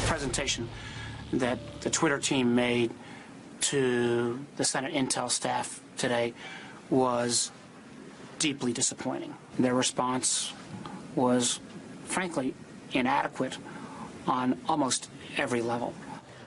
presentation that the Twitter team made to the Senate Intel staff today was deeply disappointing. Their response was, frankly, inadequate on almost every level.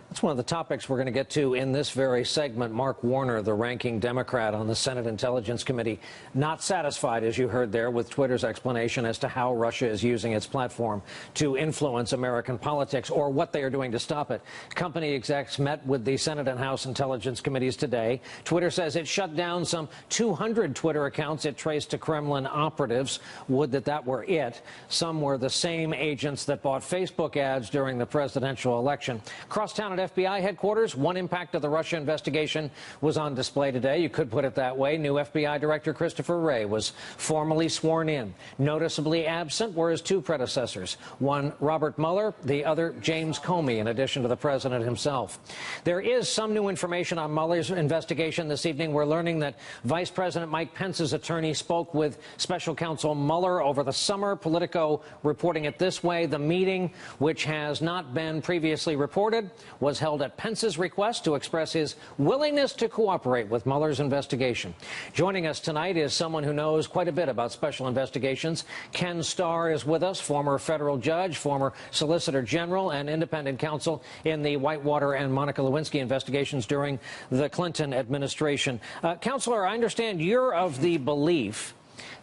That's one of the topics we're going to get to in this very segment. Mark Warner, the ranking Democrat on the Senate Intelligence Committee, not satisfied, as you heard there, with Twitter's explanation as to how Russia is using its platform to influence American politics or what they are doing to stop it. Company execs met with the Senate and House Intelligence Committees today. Twitter says it shut down some 200 Twitter accounts it traced to Kremlin operatives. Would that were it. Some were the same agents that bought Facebook ads during the presidential election. Crosstown at FBI headquarters, one impact of the Russia investigation was on display today. You could put it that way. New FBI Director Christopher Wray was formally sworn in. Noticeably absent were his two predecessors, one Robert Mueller, the other James Comey, in addition to the president himself. There is some new information on Mueller's investigation this evening. We're learning that Vice President Mike Pence's attorney spoke with Special Counsel Mueller over the summer. Politico reporting it this way: the meeting, which has not been previously reported, was held at Pence's request to express his willingness to cooperate with Mueller's investigation. Joining us tonight is someone who knows quite a bit about special investigations. Ken Starr is with us, former federal judge, former Solicitor General, and independent counsel in the Whitewater and Monica Lewinsky investigations during the Clinton administration. Counselor, I understand you're of the belief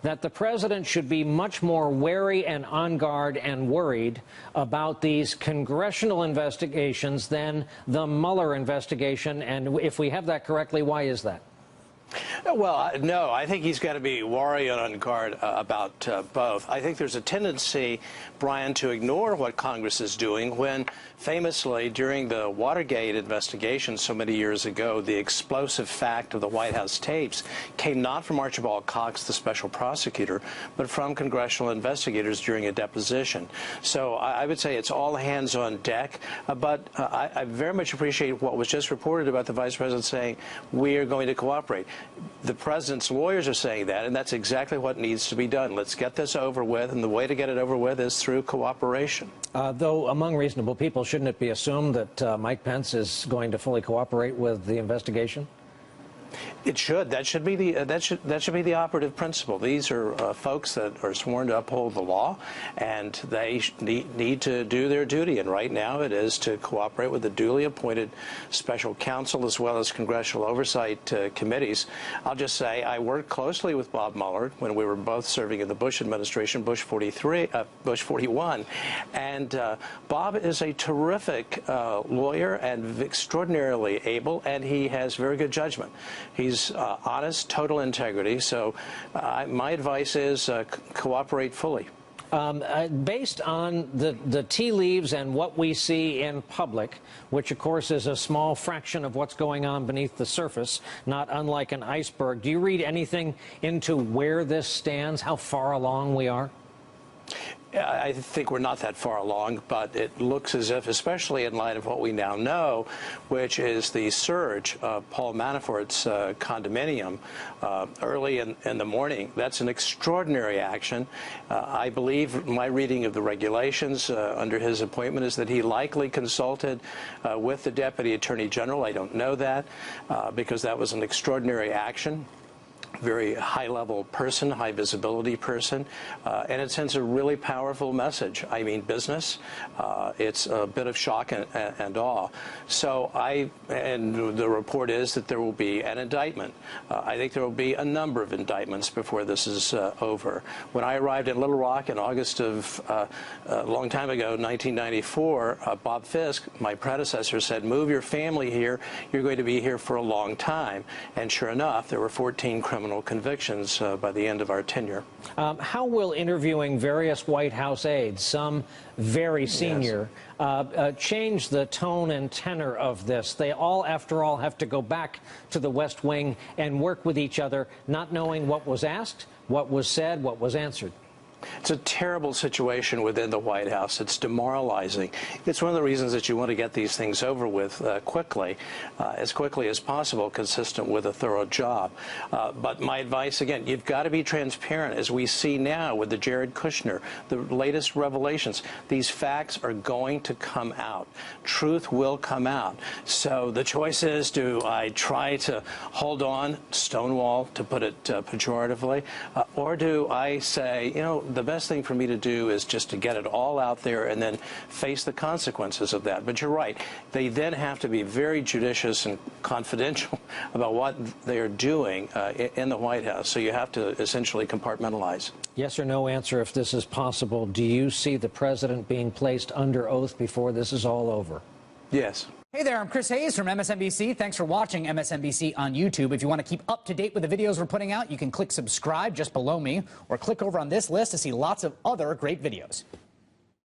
that the president should be much more wary and on guard and worried about these congressional investigations than the Mueller investigation. And if we have that correctly, why is that? Well, no, I think he's got to be wary and on guard about both. I think there's a tendency, Brian, to ignore what Congress is doing when, famously, during the Watergate investigation so many years ago, the explosive fact of the White House tapes came not from Archibald Cox, the special prosecutor, but from congressional investigators during a deposition. So I would say it's all hands on deck. But I very much appreciate what was just reported about the vice president saying we are going to cooperate. The president's lawyers are saying that, and that's exactly what needs to be done. Let's get this over with, and the way to get it over with is through cooperation. Though among reasonable people, shouldn't it be assumed that Mike Pence is going to fully cooperate with the investigation? It should. That should be the operative principle. These are folks that are sworn to uphold the law, and they need to do their duty. And right now, it is to cooperate with the duly appointed special counsel as well as congressional oversight committees. I'll just say I worked closely with Bob Mueller when we were both serving in the Bush administration, Bush 41, and Bob is a terrific lawyer and extraordinarily able, and he has very good judgment. He's honest, total integrity. So my advice is cooperate fully. Based on the tea leaves and what we see in public, which of course is a small fraction of what's going on beneath the surface, not unlike an iceberg, do you read anything into where this stands, how far along we are? I think we're not that far along, but it looks as if, especially in light of what we now know, which is the surge of Paul Manafort's condominium early in the morning. That's an extraordinary action. I believe my reading of the regulations under his appointment is that he likely consulted with the Deputy Attorney General. I don't know that because that was an extraordinary action. Very high-level person, high-visibility person, and it sends a really powerful message. I mean, business. It's a bit of shock and awe. So and the report is that there will be an indictment. I think there will be a number of indictments before this is over. When I arrived in Little Rock in August of a long time ago, 1994, Bob Fisk, my predecessor, said, "Move your family here. You're going to be here for a long time." And sure enough, there were 14 criminal convictions by the end of our tenure. How will interviewing various White House aides, some very senior, change the tone and tenor of this? They all, after all, have to go back to the West Wing and work with each other, not knowing what was asked, what was said, what was answered. It's a terrible situation within the White House. It's demoralizing. It's one of the reasons that you want to get these things over with quickly as possible, consistent with a thorough job. But my advice, again, you've got to be transparent. As we see now with the Jared Kushner, the latest revelations, these facts are going to come out. Truth will come out. So the choice is, do I try to hold on, stonewall, to put it pejoratively, or do I say, you know, the best thing for me to do is just to get it all out there and then face the consequences of that. But you're right. They then have to be very judicious and confidential about what they are doing in the White House. So you have to essentially compartmentalize. Yes or no answer if this is possible. Do you see the president being placed under oath before this is all over? Yes. Hey there, I'm Chris Hayes from MSNBC. Thanks for watching MSNBC on YouTube. If you want to keep up to date with the videos we're putting out, you can click subscribe just below me or click over on this list to see lots of other great videos.